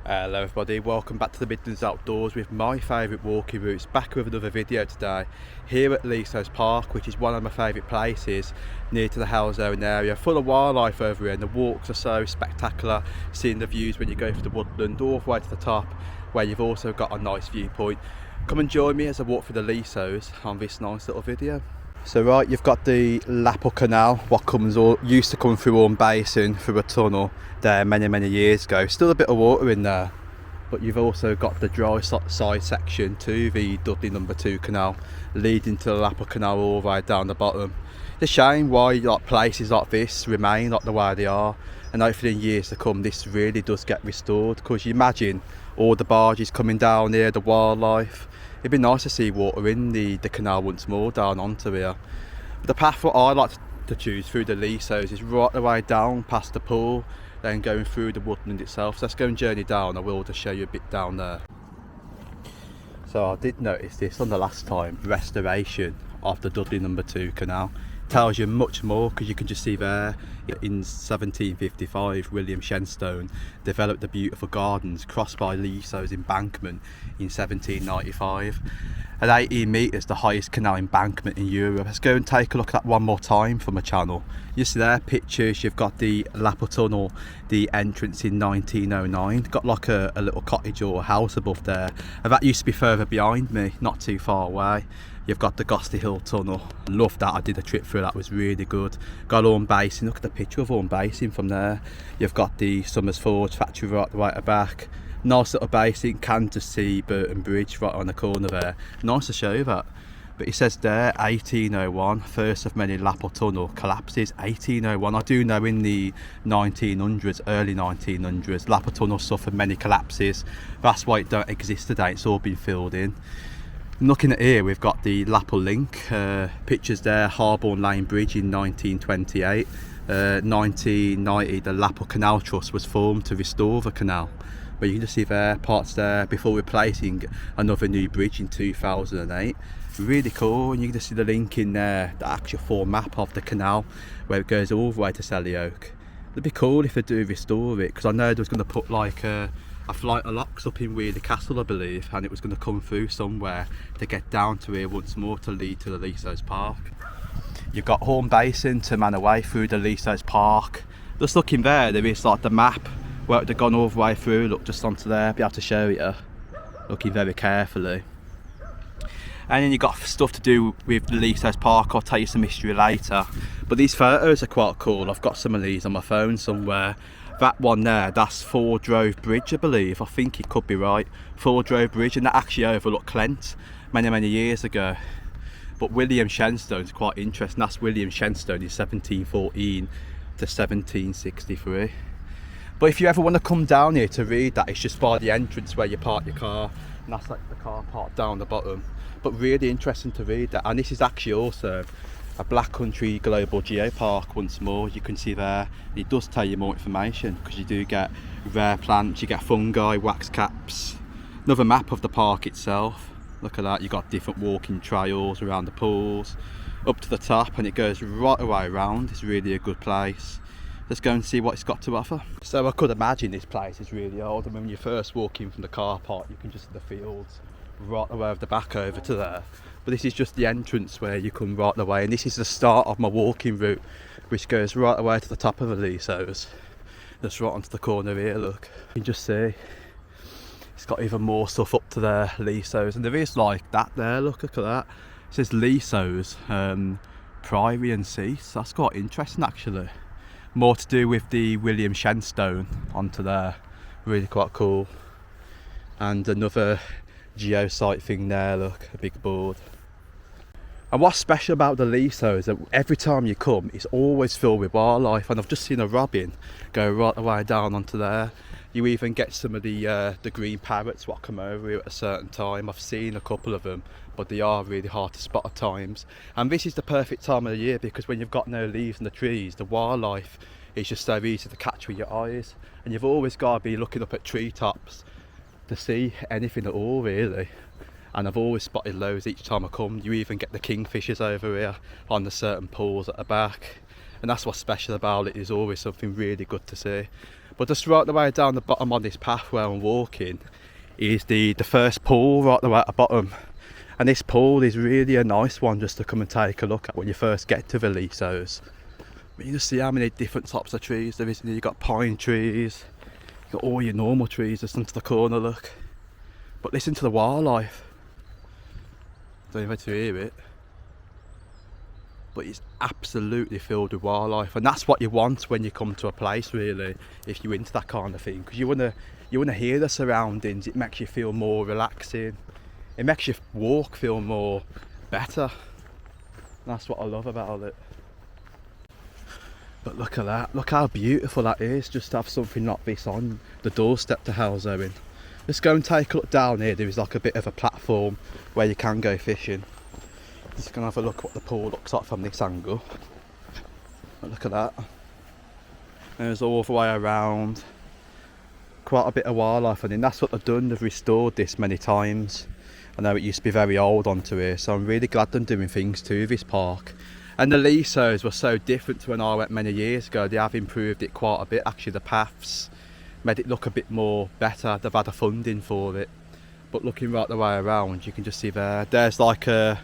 Hello everybody, welcome back to the Midlands Outdoors with my favourite walking routes, back with another video today here at Leasowes Park, which is one of my favourite places near to the halesowen area, full of wildlife over here, and the walks are so spectacular, seeing the views when you go through the woodland all the way to the top where you've also got a nice viewpoint. Come and join me as I walk through the Leasowes on this nice little video. So right, you've got the Lapple Canal, what used to come through Orme Basin through a tunnel there many years ago. Still a bit of water in there, but you've also got the dry side section to the Dudley No. 2 canal leading to the Lapple Canal all the way down the bottom. It's a shame why places like this remain like the way they are, and hopefully in years to come this really does get restored, because you imagine all the barges coming down here, the wildlife. It'd be nice to see water in the canal once more down onto here. The path what I like to choose through the Leasowes is right the way down past the pool, then going through the woodland itself. So let's go and journey down. I will just show you a bit down there. So I did notice this on the last time, restoration of the Dudley No. 2 canal. Tells you much more, because you can just see there in 1755 William Shenstone developed the beautiful gardens crossed by Leasowes embankment in 1795. At 18 metres, the highest canal embankment in Europe. Let's go and take a look at that one more time from my channel. You see there pictures, you've got the Lapple Tunnel, the entrance in 1909, got like a little cottage or a house above there, and that used to be further behind me, not too far away. You've got the Gosty Hill Tunnel. Love that, I did a trip through, that was really good. Got Orme Basin, look at the picture of Orme Basin from there. You've got the Summers Forge factory right the way at the back. Nice little basin, can just see Burton Bridge right on the corner there. Nice to show you that. But it says there 1801, first of many Lapple Tunnel collapses. 1801, I do know in the 1900s, early 1900s, Lapple Tunnel suffered many collapses. That's why it don't exist today, it's all been filled in. Looking at here, we've got the Lapple Link, pictures there, Harborne Lane Bridge in 1928. 1990, the Lapple Canal Trust was formed to restore the canal. But you can just see there, parts there, before replacing another new bridge in 2008. Really cool, and you can just see the link in there, the actual full map of the canal, where it goes all the way to Selly Oak. It'd be cool if they do restore it, because I know they was going to put like a flight of locks up in Wheeler Castle, I believe, and it was going to come through somewhere to get down to here once more to lead to the Leasowes Park. You've got Orme Basin to man away through the Leasowes Park. Just looking there is like the map where they've gone all the way through. Look just onto there, be able to show you, looking very carefully. And then you've got stuff to do with the Leasowes Park. I'll tell you some history later, but these photos are quite cool. I've got some of these on my phone somewhere. That one there, that's Ford Drove Bridge, I believe. I think it could be right. Ford Drove Bridge, and that actually overlooked Clent many years ago. But William Shenstone's quite interesting. That's William Shenstone in 1714 to 1763. But if you ever want to come down here to read that, it's just by the entrance where you park your car, and that's like the car park down the bottom. But really interesting to read that. And this is actually also a Black Country Global Geopark once more. You can see there, it does tell you more information, because you do get rare plants, you get fungi, wax caps. Another map of the park itself. Look at that, you've got different walking trails around the pools, up to the top, and it goes right away around. It's really a good place. Let's go and see what it's got to offer. So I could imagine this place is really old. I mean, when you first walk in from the car park, you can just see the fields right the way of the back over to there. But this is just the entrance where you come right the way, and this is the start of my walking route, which goes right away to the top of the Leasowes. Just right onto the corner here, look. You can just see it's got even more stuff up to there, Leasowes, and there is like that there, look at that. It says Leasowes, Priory and Cease. That's quite interesting actually. More to do with the William Shenstone onto there, really quite cool. And another geosite thing there, look, a big board. And what's special about the Leasowes is that every time you come, it's always filled with wildlife. And I've just seen a robin go right the way down onto there. You even get some of the green parrots what come over here at a certain time. I've seen a couple of them, but they are really hard to spot at times. And this is the perfect time of the year, because when you've got no leaves in the trees, the wildlife is just so easy to catch with your eyes. And you've always got to be looking up at treetops to see anything at all, really. And I've always spotted loads each time I come. You even get the kingfishers over here on the certain pools at the back, and that's what's special about it. Is always something really good to see. But just right the way down the bottom on this path where I'm walking is the first pool right the way at the bottom. And this pool is really a nice one just to come and take a look at when you first get to the Leasowes. You just see how many different types of trees there is. You've got pine trees, you've got all your normal trees just into the corner, look. But listen to the wildlife. Don't even to hear it. But it's absolutely filled with wildlife, and that's what you want when you come to a place, really, if you're into that kind of thing, because you want to hear the surroundings. It makes you feel more relaxing. It makes your walk feel more better. That's what I love about it. But look at that, look how beautiful that is, just to have something like this on the doorstep to halesowen. Let's go and take a look down here. There is like a bit of a platform where you can go fishing. Just gonna have a look what the pool looks like from this angle. But look at that. There's all the way around. Quite a bit of wildlife, and that's what they've done. They've restored this many times. I know it used to be very old onto here, so I'm really glad they're doing things to this park. And the Leasowes were so different to when I went many years ago. They have improved it quite a bit. Actually, the paths made it look a bit more better. They've had a funding for it. But looking right the way around, you can just see there's like a,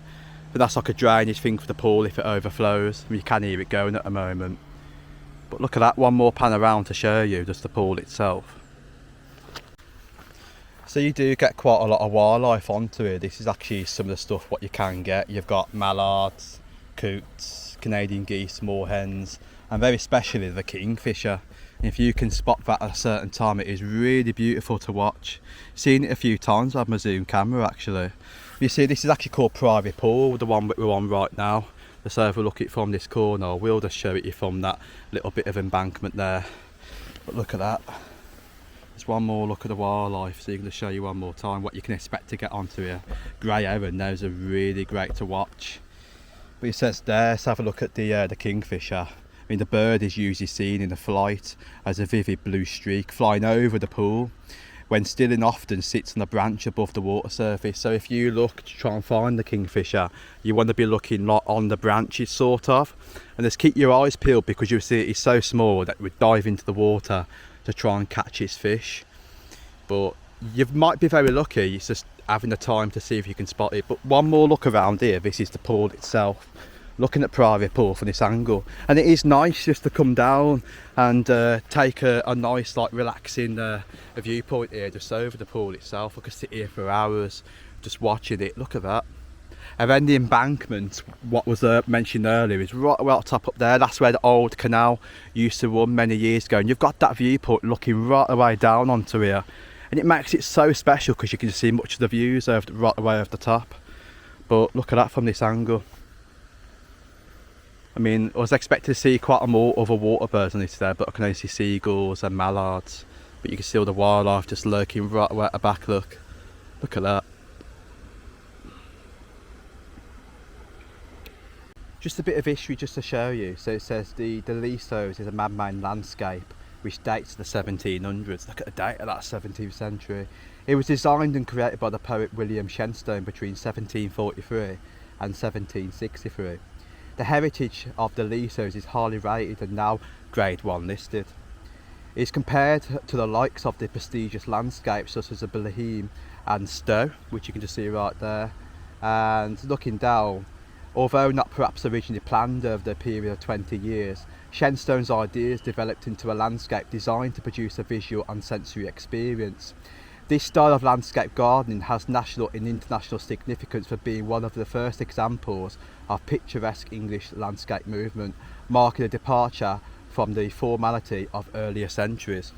that's like a drainage thing for the pool if it overflows. I mean, you can hear it going at the moment. But look at that, one more pan around to show you just the pool itself. So you do get quite a lot of wildlife onto it. This is actually some of the stuff what you can get. You've got mallards, coots, Canadian geese, moorhens, and very especially the kingfisher. And if you can spot that at a certain time, it is really beautiful to watch. Seen it a few times with my zoom camera actually. You see, this is actually called Private Pool, the one that we're on right now. Let's overlook it from this corner. We'll just show it you from that little bit of embankment there. But look at that. There's one more look at the wildlife, so you can just show you one more time what you can expect to get onto here. Grey heron, those are really great to watch. But it says there, let's have a look at the kingfisher. I mean, the bird is usually seen in the flight as a vivid blue streak flying over the pool. When still and often sits on a branch above the water surface. So if you look to try and find the kingfisher, you want to be looking on the branches sort of, and just keep your eyes peeled, because you'll see it's so small that it would dive into the water to try and catch its fish. But you might be very lucky, it's just having the time to see if you can spot it. But one more look around here. This is the pool itself, looking at Private Pool from this angle, and it is nice just to come down and take a nice like relaxing a viewpoint here just over the pool itself. I could sit here for hours just watching it. Look at that. And then the embankment, what was mentioned earlier, is right top up there. That's where the old canal used to run many years ago, and you've got that viewpoint looking right the way down onto here, and it makes it so special because you can see much of the views right the way over the top. But look at that from this angle. I mean, I was expecting to see quite a more other waterbirds on this there, but I can only see seagulls and mallards. But you can see all the wildlife just lurking right at the back. Look at that. Just a bit of history just to show you. So it says the Leasowes is a man-made landscape which dates to the 1700s. Look at the date of that, 17th century. It was designed and created by the poet William Shenstone between 1743 and 1763. The heritage of the Leasowes is highly rated and now Grade 1 listed. It is compared to the likes of the prestigious landscapes such as the Boheme and Stowe, which you can just see right there. And looking down, although not perhaps originally planned over the period of 20 years, Shenstone's ideas developed into a landscape designed to produce a visual and sensory experience. This style of landscape gardening has national and international significance for being one of the first examples of picturesque English landscape movement, marking a departure from the formality of earlier centuries.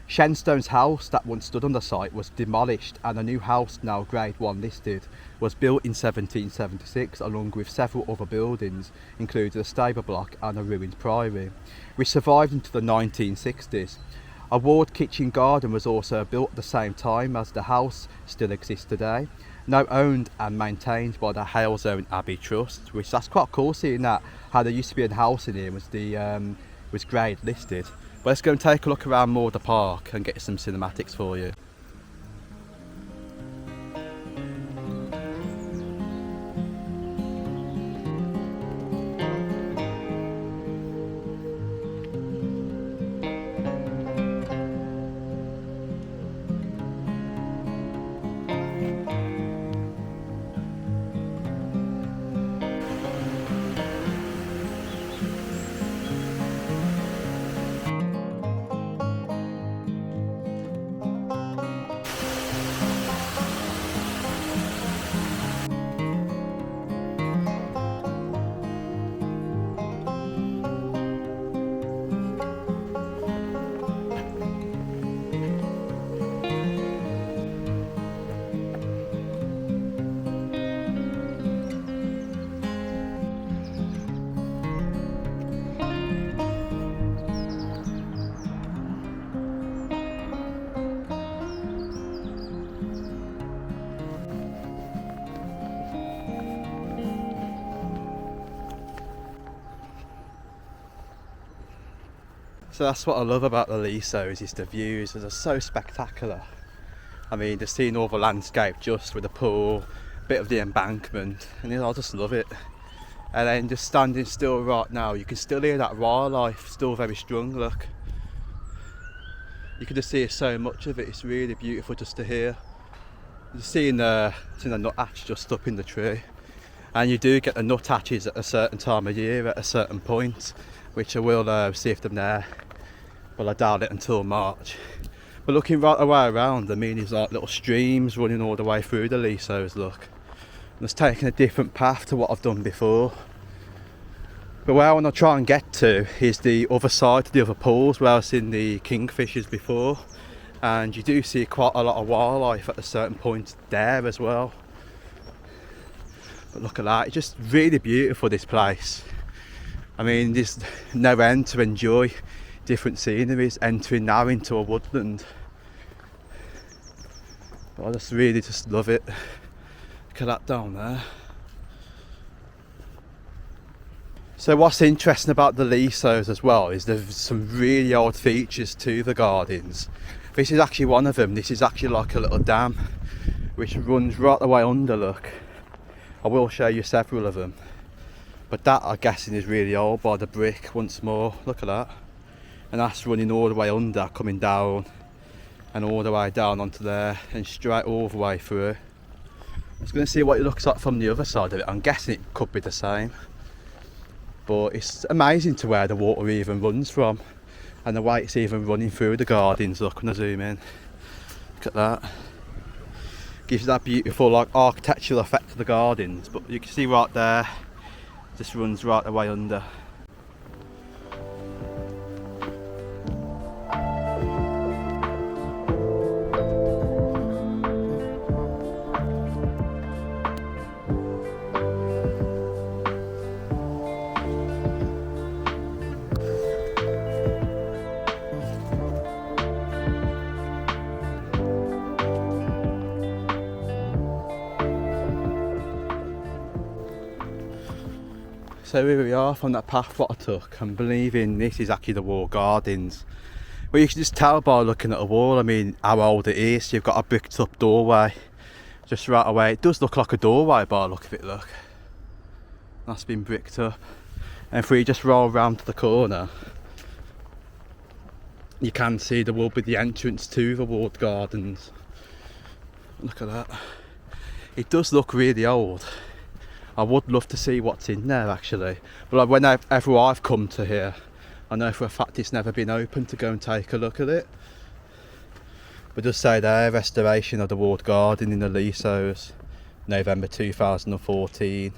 Shenstone's house that once stood on the site was demolished, and a new house, now Grade 1 listed, was built in 1776 along with several other buildings, including a stable block and a ruined priory, which survived into the 1960s. A walled kitchen garden was also built at the same time as the house still exists today, now owned and maintained by the Halesowen Abbey Trust, which that's quite cool, seeing that how there used to be a house in here was grade listed. But let's go and take a look around more of the park and get some cinematics for you. So that's what I love about the Leasowes, is the views. They're so spectacular. I mean, just seeing all the landscape just with the pool, bit of the embankment, and I just love it. And then just standing still right now, you can still hear that wildlife still very strong. Look, you can just see so much of it. It's really beautiful just to hear. You're seeing the nuthatch just up in the tree, and you do get the nuthatches at a certain time of year at a certain point, which I will see if they're there. Well, I doubt it until March. But looking right the way around, I mean, there's like little streams running all the way through the Leasowes. Look, and it's taking a different path to what I've done before. But where I want to try and get to is the other side, to the other pools where I've seen the kingfishers before, and you do see quite a lot of wildlife at a certain point there as well. But look at that, it's just really beautiful, this place. I mean, there's no end to enjoy different sceneries, entering now into a woodland. But I just really love it. Look at that down there. So what's interesting about the Leasowes as well is there's some really odd features to the gardens. This is actually one of them. This is actually like a little dam which runs right the way under. Look, I will show you several of them, but that, I'm guessing, is really old by the brick once more. Look at that. And that's running all the way under, coming down and all the way down onto there and straight all the way through. I was going to see what it looks like from the other side of it. I'm guessing it could be the same, but it's amazing to where the water even runs from and the way it's even running through the gardens. Look, when I zoom in, look at that. Gives that beautiful like architectural effect to the gardens, but you can see right there, just runs right the way under. So here we are from that path what I took. I'm believing this is actually the wall gardens. Well, you can just tell by looking at the wall, I mean, how old it is. You've got a bricked up doorway just right away. It does look like a doorway by the look of it, look. That's been bricked up. And if we just roll round to the corner, you can see there will be the entrance to the walled gardens. Look at that. It does look really old. I would love to see what's in there actually, but whenever I've come to here, I know for a fact it's never been open to go and take a look at it. But just say there, restoration of the walled garden in the Leasowes, November 2014.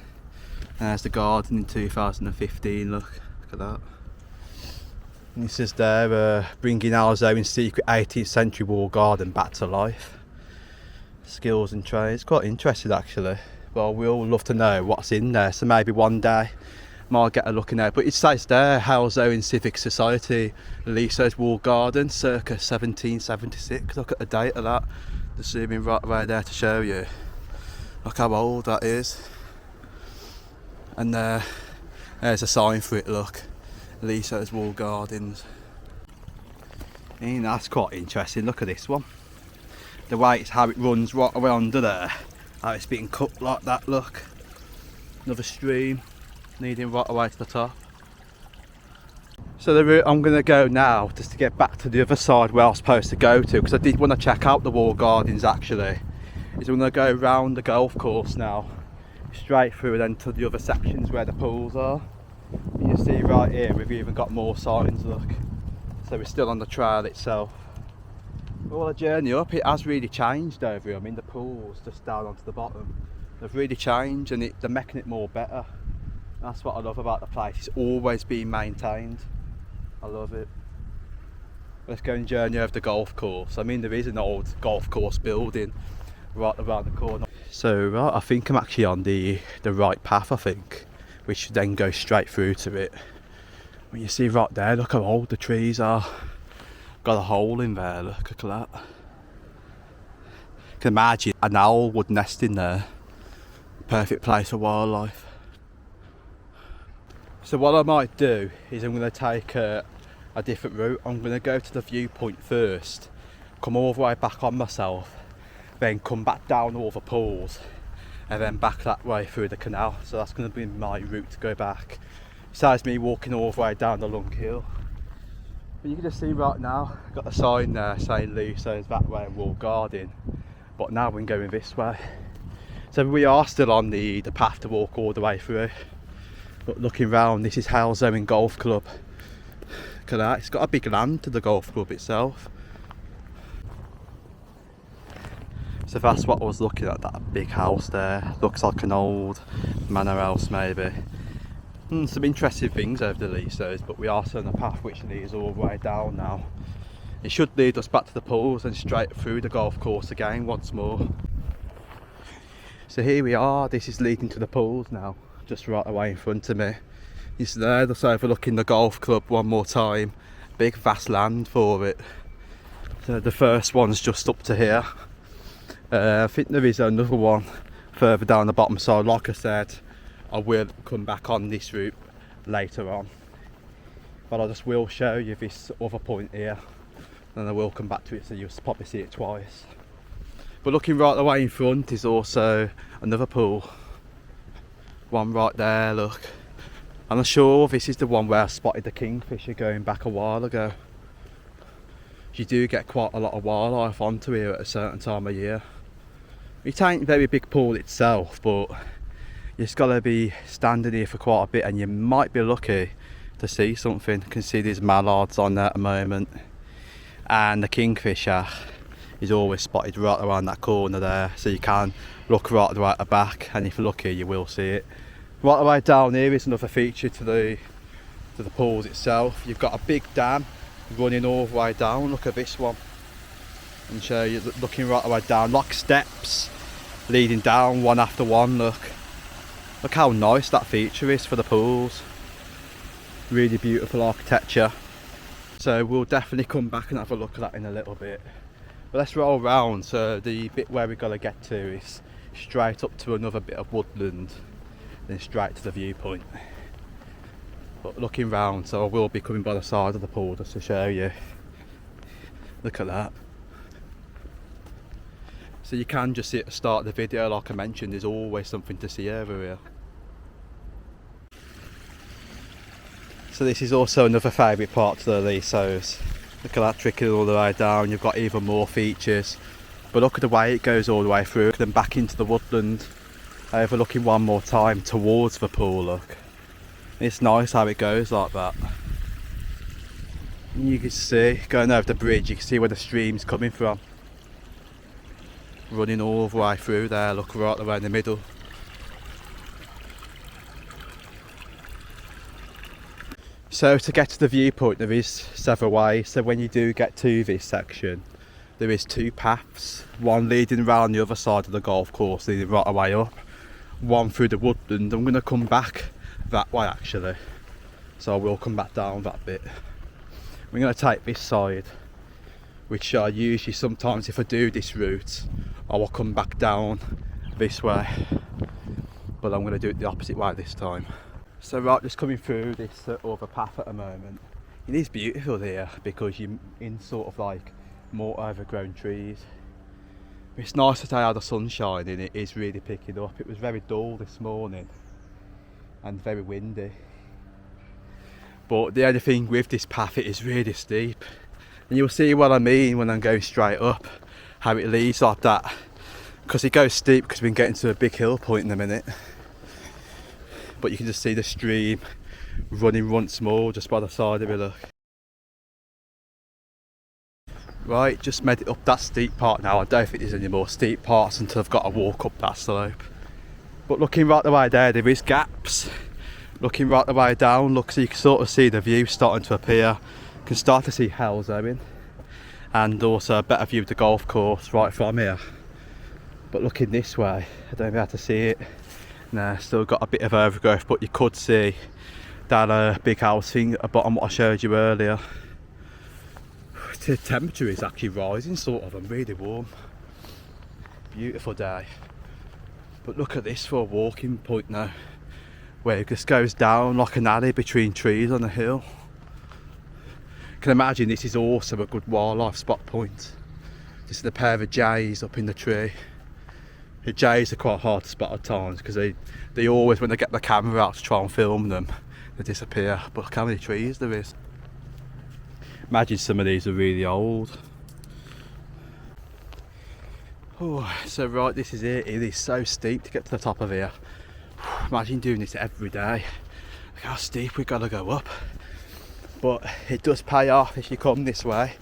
There's the garden in 2015, look at that. And this is there, bringing halesowen secret 18th century walled garden back to life. Skills and trades, quite interesting actually. Well, we all love to know what's in there, so maybe one day might get a look in there. But it says there, halesowen Civic Society, Leasowes walled garden, circa 1776. Look at the date of that. Just zooming right there to show you. Look how old that is. And there's a sign for it, look. Leasowes walled gardens. And that's quite interesting. Look at this one. The way it's how it runs right away under there. How it's being cut like that, look. Another stream leading right away to the top. So the route I'm going to go now, just to get back to the other side where I was supposed to go to, because I did want to check out the walled gardens actually, is I'm going to go round the golf course now, straight through and then to the other sections where the pools are. You can see right here we've even got more signs, look. So we're still on the trail itself. Well, the journey up, it has really changed over here. I mean, the pools just down onto the bottom, they've really changed, and they're making it more better. That's what I love about the place. It's always been maintained. I love it. Let's go and journey over the golf course. I mean, there is an old golf course building right around the corner. So I think I'm actually on the right path, I think, which then goes straight through to it. When you see right there, look how old the trees are. Got a hole in there, look at that. You can imagine an owl would nest in there. Perfect place for wildlife. So what I might do is I'm going to take a a different route. I'm going to go to the viewpoint first, come all the way back on myself, then come back down all the pools, and then back that way through the canal. So that's going to be my route to go back. Besides me walking all the way down the long hill. But you can just see right now, I've got a sign there saying Leasowes that way and Wall Garden. But now we're going this way. So we are still on the path to walk all the way through. But looking round, this is Halesowen Golf Club. Look at that, it's got a big land to the golf club itself. So that's what I was looking at, that big house there. Looks like an old manor house maybe. Some interesting things over the Leasowes, but we are still on a path which leads all the way down now. It should lead us back to the pools and straight through the golf course again once more. So here we are, this is leading to the pools now, just right away in front of me. It's there, just overlooking the golf club one more time. Big vast land for it. So the first one's just up to here. I think there is another one further down the bottom, so like I said, I will come back on this route later on. But I just will show you this other point here, and I will come back to it so you'll probably see it twice. But looking right away in front is also another pool. One right there, look. And I'm sure this is the one where I spotted the kingfisher going back a while ago. You do get quite a lot of wildlife onto here at a certain time of year. It ain't a very big pool itself, but you've just got to be standing here for quite a bit and you might be lucky to see something. You can see these mallards on there at the moment. And the kingfisher is always spotted right around that corner there, so you can look right at the back, and if you're lucky you will see it. Right away down here is another feature to the pools itself. You've got a big dam running all the way down. Look at this one. And show you, looking right away down, like steps leading down one after one. Look how nice that feature is for the pools. Really beautiful architecture. So we'll definitely come back and have a look at that in a little bit. But let's roll round. So the bit where we've got to get to is straight up to another bit of woodland, then straight to the viewpoint. But looking round, so I will be coming by the side of the pool just to show you. Look at that. So you can just see at the start of the video, like I mentioned, there's always something to see over here. So this is also another favourite part to the Leasowes. Look at that, trickling all the way down. You've got even more features, but look at the way it goes all the way through, then back into the woodland, overlooking one more time towards the pool. Look, it's nice how it goes like that. And you can see, going over the bridge, you can see where the stream's coming from, running all the way through there. Look, right the way in the middle. So to get to the viewpoint there is several ways. So when you do get to this section, there is two paths, one leading around the other side of the golf course, leading right away up, one through the woodland. I'm going to come back that way actually, so I will come back down that bit. We're going to take this side, which I usually, sometimes if I do this route, I will come back down this way, but I'm going to do it the opposite way this time. So right, just coming through this other path at the moment. It is beautiful here because you're in sort of like more overgrown trees. It's nice today how the sun's shining, it is really picking up. It was very dull this morning and very windy. But the only thing with this path, it is really steep. And you'll see what I mean when I'm going straight up, how it leads like that. Because it goes steep because we've been getting to a big hill point in a minute. But you can just see the stream running once more just by the side of it. Look. Right, just made it up that steep part now. I don't think there's any more steep parts until I've got to walk up that slope. But looking right the way there is gaps. Looking right the way down, look, so you can sort of see the view starting to appear. You can start to see Halesowen and also a better view of the golf course right from here. But looking this way, I don't know how to see it. No, still got a bit of overgrowth, but you could see that big house thing at the bottom what I showed you earlier. The temperature is actually rising sort of, and really warm. Beautiful day. But look at this for a walking point now, where it just goes down like an alley between trees on a hill. can imagine this is also a good wildlife spot point. This is a pair of jays up in the tree. The jays are quite hard to spot at times because they always, when they get the camera out to try and film them, they disappear. But look how many trees there is. Imagine some of these are really old. Oh, so right, this is it. It is so steep to get to the top of here. Imagine doing this every day. Look how steep we've got to go up. But it does pay off if you come this way.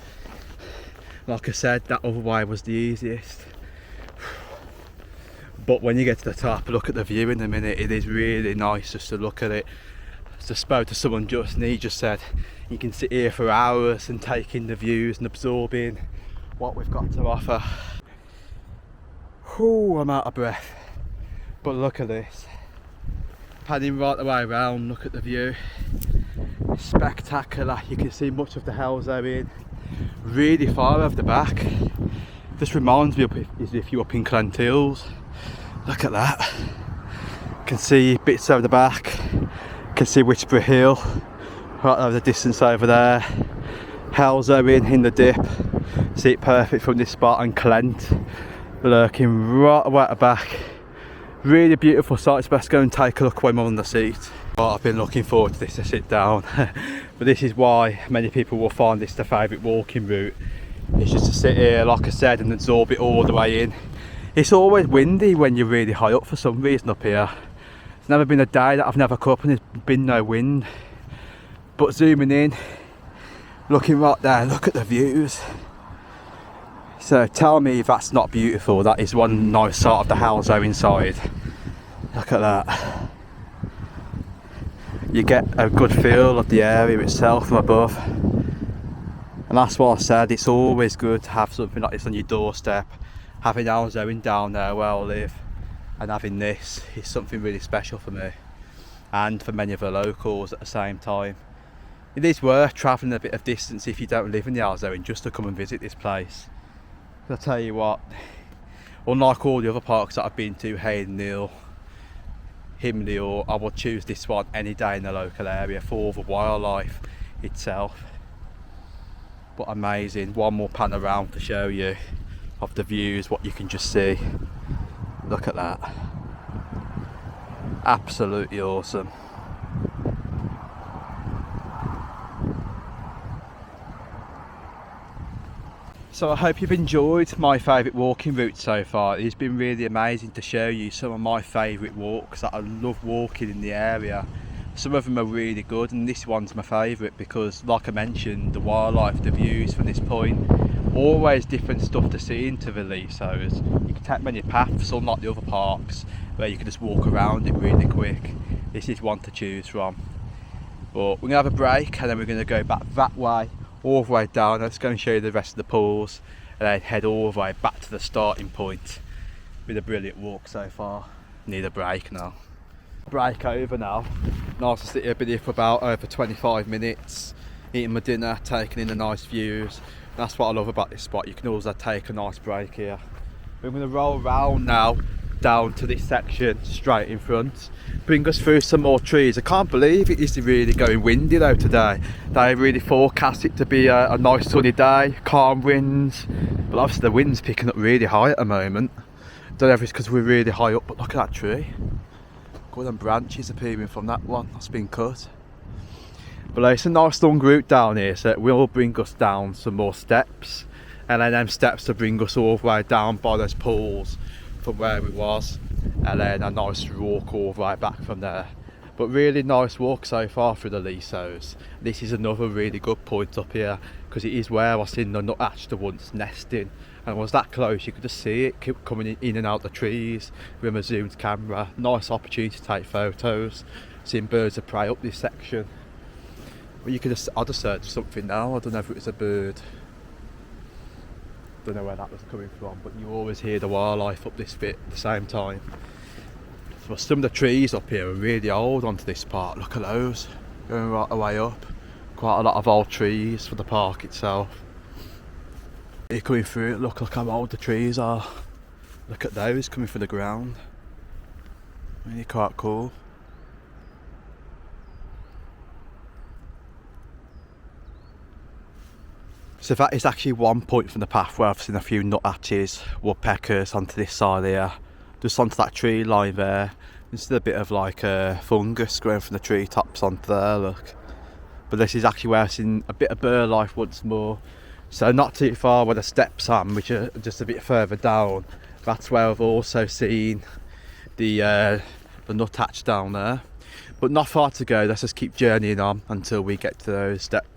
Like I said, that other way was the easiest. But when you get to the top, look at the view in a minute. It is really nice just to look at it. I just spoke to someone just, and he just said you can sit here for hours and take in the views and absorbing what we've got to offer. Whew, I'm out of breath. But look at this. Panning right the way around, look at the view. It's spectacular. You can see much of the halesowen really far over the back. This reminds me of as if you're up in Hills. Look at that. You can see bits over the back. You can see Whisper Hill right over the distance over there. Halesowen in the dip. See it perfect from this spot, and Clent lurking right away at the back. Really beautiful sight. It's best to go and take a look when I'm on the seat. Oh, I've been looking forward to this to sit down. But this is why many people will find this their favourite walking route. It's just to sit here, like I said, and absorb it all the way in. It's always windy when you're really high up for some reason up here. There's never been a day that I've never come up and there's been no wind. But zooming in, looking right there, look at the views. So tell me if that's not beautiful. That is one nice side of the halesowen side. Look at that. You get a good feel of the area itself from above. And that's what I said, it's always good to have something like this on your doorstep. Having halesowen down there where I live and having this is something really special for me and for many of the locals at the same time. It is worth travelling a bit of distance if you don't live in the halesowen just to come and visit this place. I'll tell you what, unlike all the other parks that I've been to, Haydenhill, Himley, I would choose this one any day in the local area for the wildlife itself. But amazing. One more pan around to show you of the views, what you can just see. Look at that. Absolutely awesome. So I hope you've enjoyed my favourite walking route so far. It's been really amazing to show you some of my favourite walks that I love walking in the area. Some of them are really good, and this one's my favourite because, like I mentioned, the wildlife, the views from this point, always different stuff to see into the Leasowes. You can take many paths, unlike the other parks where you can just walk around it really quick. This is one to choose from. But we're going to have a break and then we're going to go back that way, all the way down. Let's go and show you the rest of the pools and then head all the way back to the starting point. Been a brilliant walk so far. Need a break now. Break over now. Nice to sit here, been here for about over 25 minutes, eating my dinner, taking in the nice views. That's what I love about this spot. You can always take a nice break here. We're going to roll around now down to this section straight in front, bring us through some more trees. I can't believe it is really going windy though today. They really forecast it to be a nice sunny day, calm winds, but obviously the wind's picking up really high at the moment. Don't know if it's because we're really high up, but look at that tree. Good branches appearing from that one that's been cut. But it's a nice long route down here, so it will bring us down some more steps, and then them steps to bring us all the way down by those pools from where we was, and then a nice walk all the way back from there. But really nice walk so far through the Leasowes. This is another really good point up here because it is where I seen the nuthatch once nesting, and was that close you could just see it keep coming in and out the trees with a zoomed camera. Nice opportunity to take photos, seeing birds of prey up this section. Well, you could just, I'll just search something now. I don't know if it was a bird. Don't know where that was coming from, but you always hear the wildlife up this bit at the same time. So some of the trees up here are really old onto this part. Look at those, going right the way up. Quite a lot of old trees for the park itself. You're coming through it, look how old the trees are. Look at those coming through the ground. Really quite cool. So that is actually one point from the path where I've seen a few nuthatches, woodpeckers onto this side here, just onto that tree line there. There's still a bit of like fungus growing from the treetops onto there, look. But this is actually where I've seen a bit of bird life once more. So not too far where the steps are, which are just a bit further down. That's where I've also seen the nuthatch down there. But not far to go, let's just keep journeying on until we get to those steps.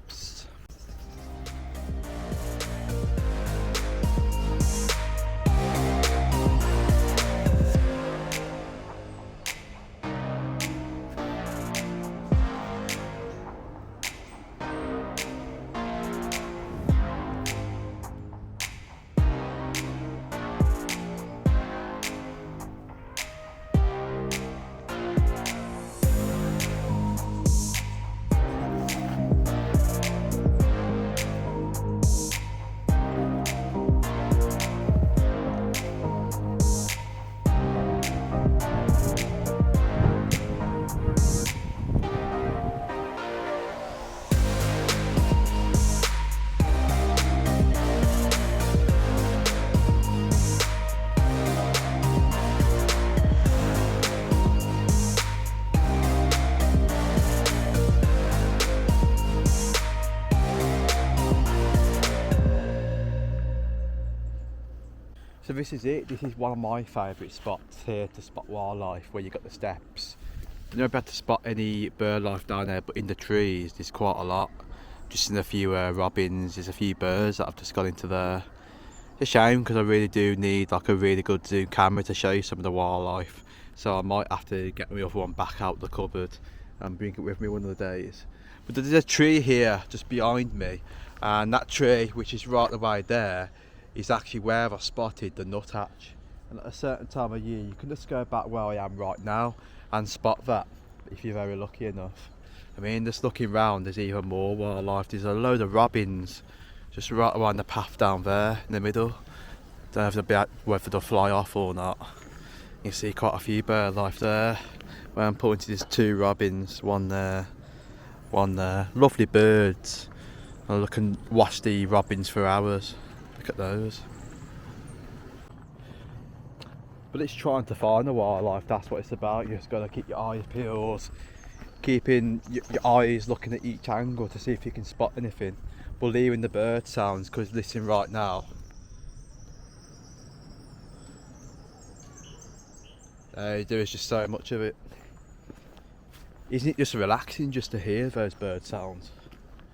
So this is it, this is one of my favourite spots here to spot wildlife, where you got the steps. You're not able to spot any bird life down there, but in the trees there's quite a lot. Just in a few robins, there's a few birds that I've just got into there. It's a shame because I really do need like a really good zoom camera to show you some of the wildlife. So I might have to get my other one back out the cupboard and bring it with me one of the days. But there's a tree here just behind me, and that tree, which is right away there, is actually where I've spotted the nuthatch. And at a certain time of year you can just go back where I am right now and spot that, if you're very lucky enough. I mean, just looking round, there's even more wildlife. There's a load of robins just right around the path down there in the middle. Don't know whether they'll fly off or not. You can see quite a few bird life there. Where I'm pointing, there's two robins, one there, one there. Lovely birds. I'll look and watch the robins for hours. Look at those. But it's trying to find the wildlife, that's what it's about. You just got to keep your eyes peeled, keeping your eyes looking at each angle to see if you can spot anything. But leaving the bird sounds, because listen right now. There is just so much of it. Isn't it just relaxing just to hear those bird sounds?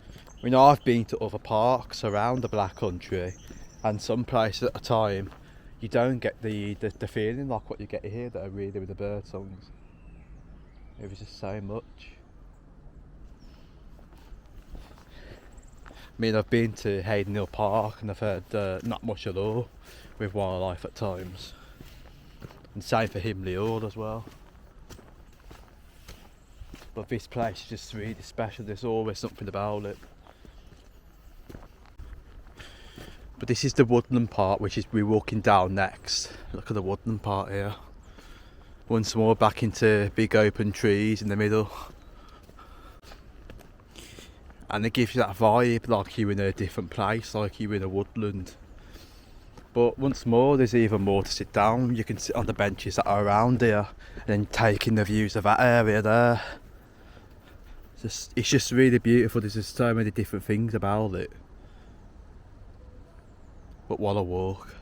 I mean, I've been to other parks around the Black Country, and some places at a time you don't get the feeling like what you get here that are really with the bird songs. It was just so much. I mean, I've been to Hayden Hill Park and I've heard not much at all with wildlife at times, and same for Himley Hall as well. But this place is just really special, there's always something about it. But this is the woodland part, which is we're walking down next. Look at the woodland part here. Once more back into big open trees in the middle. And it gives you that vibe like you're in a different place, like you're in a woodland. But once more, there's even more to sit down. You can sit on the benches that are around here and then take in the views of that area there. It's just really beautiful. There's just so many different things about it. But what a walk.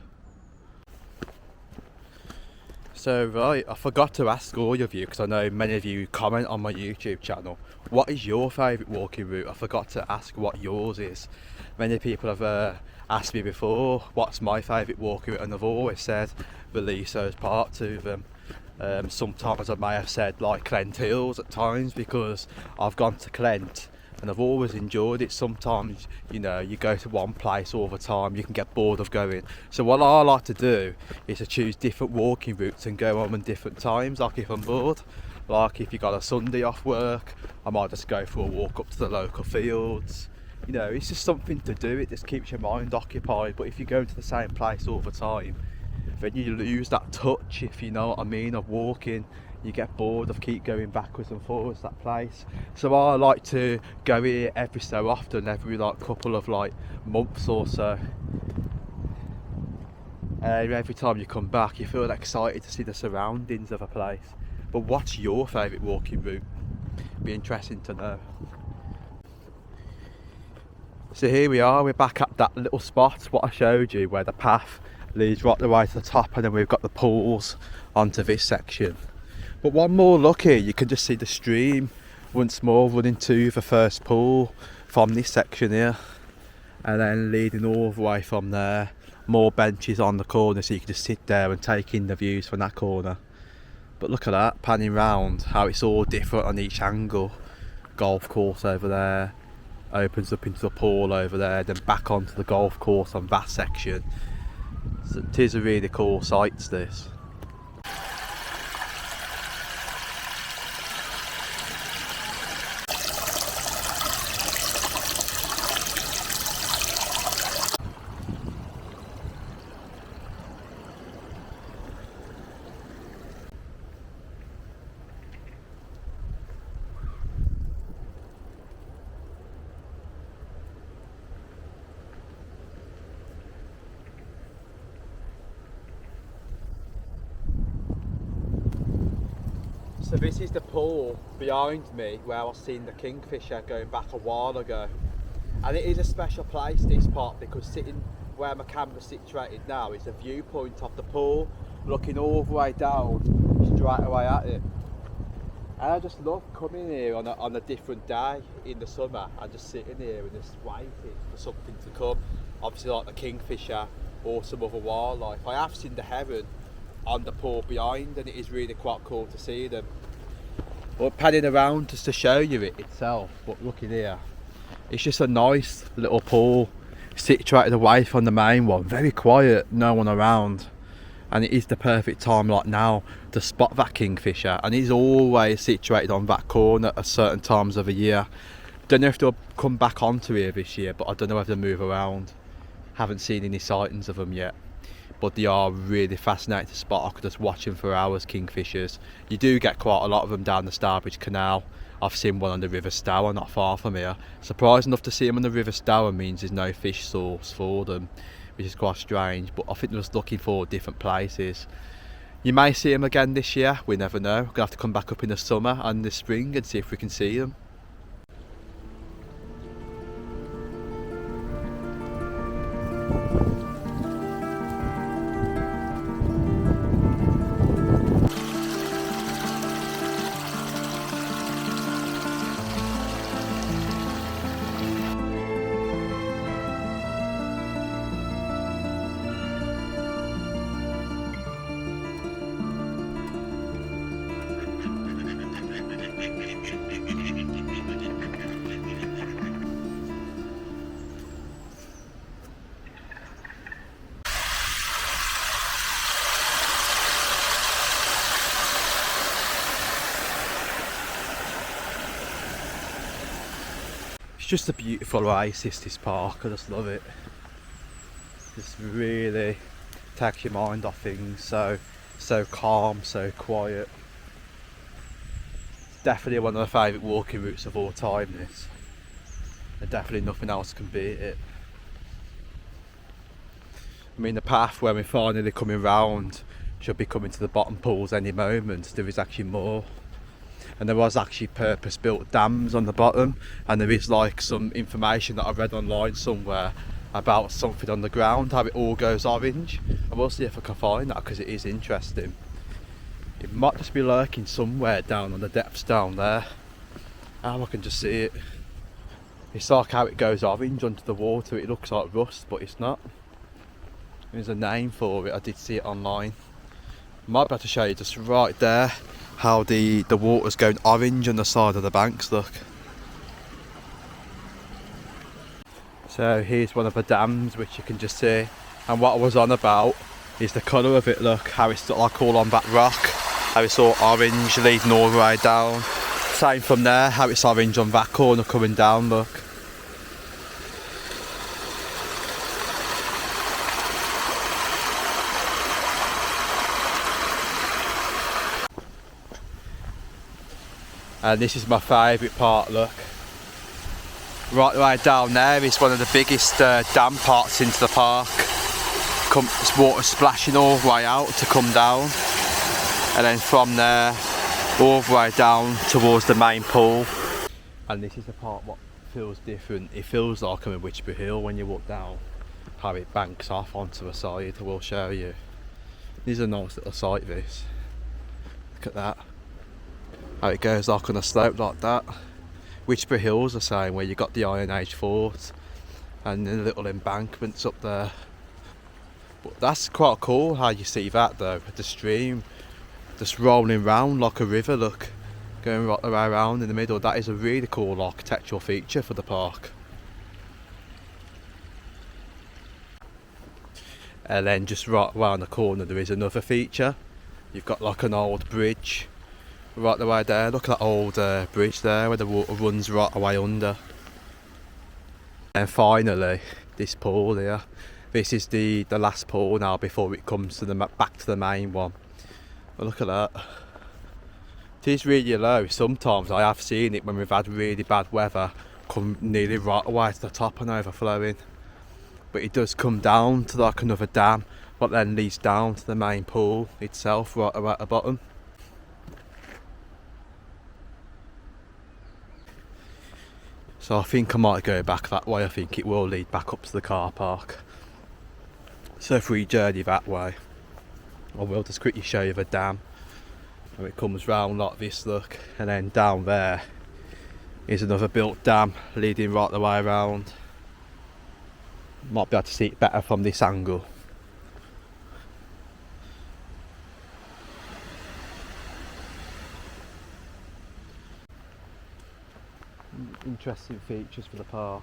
So right, I forgot to ask all of you, because I know many of you comment on my YouTube channel, what is your favourite walking route? I forgot to ask what yours is. Many people have asked me before what's my favourite walking route, and I've always said the Leasowes part to them. Sometimes I may have said like Clent Hills at times, because I've gone to Clent and I've always enjoyed it. Sometimes, you know, you go to one place all the time, you can get bored of going. So what I like to do is to choose different walking routes and go on different times. Like if I'm bored, like if you got a Sunday off work, I might just go for a walk up to the local fields. You know, it's just something to do, it just keeps your mind occupied. But if you go to the same place all the time, then you lose that touch, if you know what I mean, of walking. you get bored of keep going backwards and forwards that place. So I like to go here every so often, every like couple of like months or so. Every time you come back you feel excited to see the surroundings of a place. But what's your favourite walking route? Be interesting to know. So here we are, we're back at that little spot, what I showed you, where the path leads right the way to the top, and then we've got the pools onto this section. But one more look here, you can just see the stream once more running to the first pool from this section here, and then leading all the way from there. More benches on the corner so you can just sit there and take in the views from that corner. But look at that, panning round, how it's all different on each angle. Golf course over there, opens up into the pool over there, then back onto the golf course on that section. So it is a really cool sight, this. So this is the pool behind me where I was seeing the kingfisher going back a while ago. And it is a special place, this part, because sitting where my camera's situated now is the viewpoint of the pool, looking all the way down, straight away at it. And I just love coming here on a different day in the summer and just sitting here and just waiting for something to come. Obviously like the kingfisher or some other wildlife. I have seen the heron on the pool behind, and it is really quite cool to see them. But padding around just to show you it itself, but looking here, it's just a nice little pool situated away from the main one, very quiet, no one around, and it is the perfect time like now to spot that kingfisher, and he's always situated on that corner at certain times of the year. Don't know if they'll come back onto here this year, but I don't know if they'll move around. Haven't seen any sightings of them yet. But they are really fascinating to spot. I could just watch them for hours, kingfishers. You do get quite a lot of them down the Starbridge Canal. I've seen one on the River Stour not far from here. Surprised enough to see them on the River Stour means there's no fish source for them, which is quite strange, but I think they're just looking for different places. You may see them again this year, we never know. We're going to have to come back up in the summer and the spring and see if we can see them. Just a beautiful oasis, this park. I just love it. Just really takes your mind off things. So calm, so quiet. It's definitely one of my favourite walking routes of all time, this. And definitely nothing else can beat it. I mean, the path where we're finally coming round should be coming to the bottom pools any moment. There is actually more. And there was actually purpose-built dams on the bottom, and there is like some information that I read online somewhere about something on the ground, how it all goes orange. I will see if I can find that, because it is interesting. It might just be lurking somewhere down on the depths down there. I can just see it. It's like how it goes orange under the water. It looks like rust, but it's not. There's a name for it, I did see it online. Might be able to show you just right there how the water's going orange on the side of the banks, look. So here's one of the dams which you can just see, and what I was on about is the colour of it, look, how it's like all on that rock, how it's all orange leading all the way down. Same from there, how it's orange on that corner coming down, look. And this is my favourite part, look. Right the way down there is one of the biggest dam parts into the park. It's water splashing all the way out to come down. And then from there, all the way down towards the main pool. And this is the part what feels different. It feels like I'm in Witchbury Hill when you walk down. How it banks off onto the side, I will show you. This is a nice little site, this. Look at that. How it goes like on a slope like that. Witchbury Hill's the same, where you got the Iron Age fort and the little embankments up there. But that's quite cool how you see that though, the stream just rolling round like a river, look. Going right the way around in the middle. That is a really cool architectural feature for the park. And then just right around the corner there is another feature. You've got like an old bridge right the way there. Look at that old bridge there where the water runs right away under. And finally this pool here. This is the last pool now before it comes to the back to the main one. But look at that. It is really low. Sometimes I have seen it when we've had really bad weather come nearly right away to the top and overflowing. But it does come down to like another dam, what then leads down to the main pool itself right at the bottom. So I think I might go back that way. I think it will lead back up to the car park. So if we journey that way, I will just quickly show you the dam. And it comes round like this, look, and then down there is another built dam leading right the way around. Might be able to see it better from this angle. Interesting features for the park.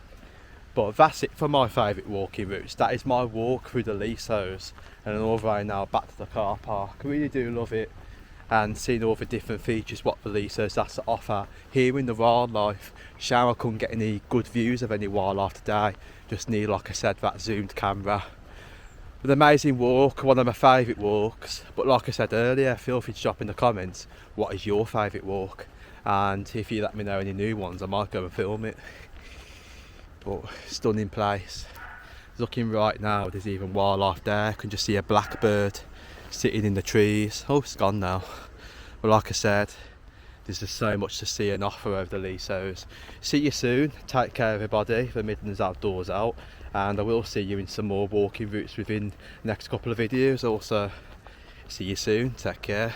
But that's it for my favourite walking routes. That is my walk through the Leasowes and all the way now back to the car park. I really do love it, and seeing all the different features what the Leasowes has to offer. Hearing the wildlife. Shame I couldn't get any good views of any wildlife today. Just need, like I said, that zoomed camera. But an amazing walk, one of my favourite walks. But like I said earlier, feel free to drop in the comments what is your favourite walk. And if you let me know any new ones, I might go and film it. But stunning place. Looking right now, there's even wildlife there. You can just see a blackbird sitting in the trees. Oh, it's gone now. But like I said, there's just so much to see and offer over the Leasowes. See you soon. Take care everybody. The Midlands Outdoors out. And I will see you in some more walking routes within the next couple of videos. Also, see you soon. Take care.